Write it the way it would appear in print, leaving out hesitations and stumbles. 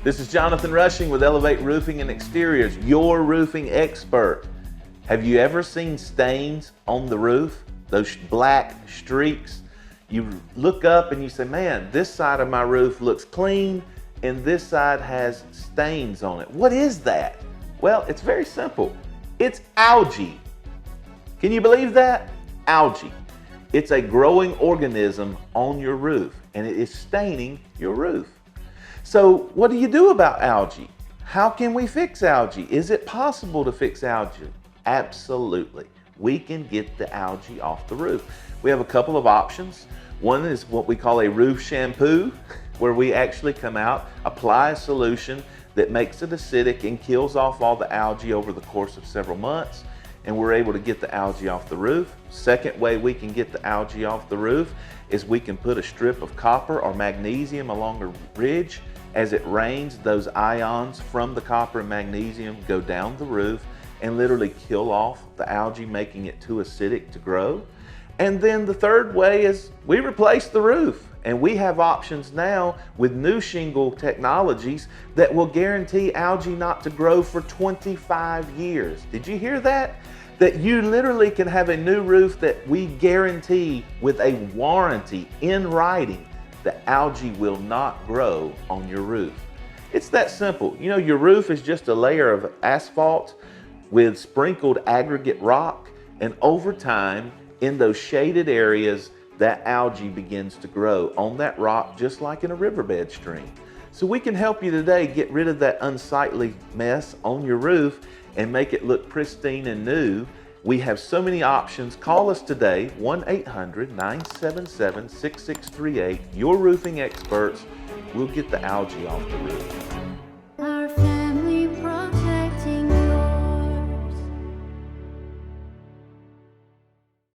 This is Jonathan Rushing with Elevate Roofing and Exteriors, your roofing expert. Have you ever seen stains on the roof? Those black streaks? You look up and you say, man, this side of my roof looks clean and this side has stains on it. What is that? Well, it's very simple. It's algae. Can you believe that? Algae. It's a growing organism on your roof and it is staining your roof. So what do you do about algae? How can we fix algae? Is it possible to fix algae? Absolutely. We can get the algae off the roof. We have a couple of options. One is what we call a roof shampoo, where we actually come out, apply a solution that makes it acidic and kills off all the algae over the course of several months, and we're able to get the algae off the roof. Second way we can get the algae off the roof is we can put a strip of copper or magnesium along the ridge. As it rains, those ions from the copper and magnesium go down the roof and literally kill off the algae, making it too acidic to grow. And then the third way is we replace the roof. And we have options now with new shingle technologies that will guarantee algae not to grow for 25 years. Did you hear that? That you literally can have a new roof that we guarantee with a warranty in writing that algae will not grow on your roof. It's that simple. You know, your roof is just a layer of asphalt with sprinkled aggregate rock, and over time, in those shaded areas, that algae begins to grow on that rock just like in a riverbed stream. So we can help you today get rid of that unsightly mess on your roof and make it look pristine and new. We have so many options. Call us today, 1-800-977-6638. Your roofing experts will get the algae off the roof.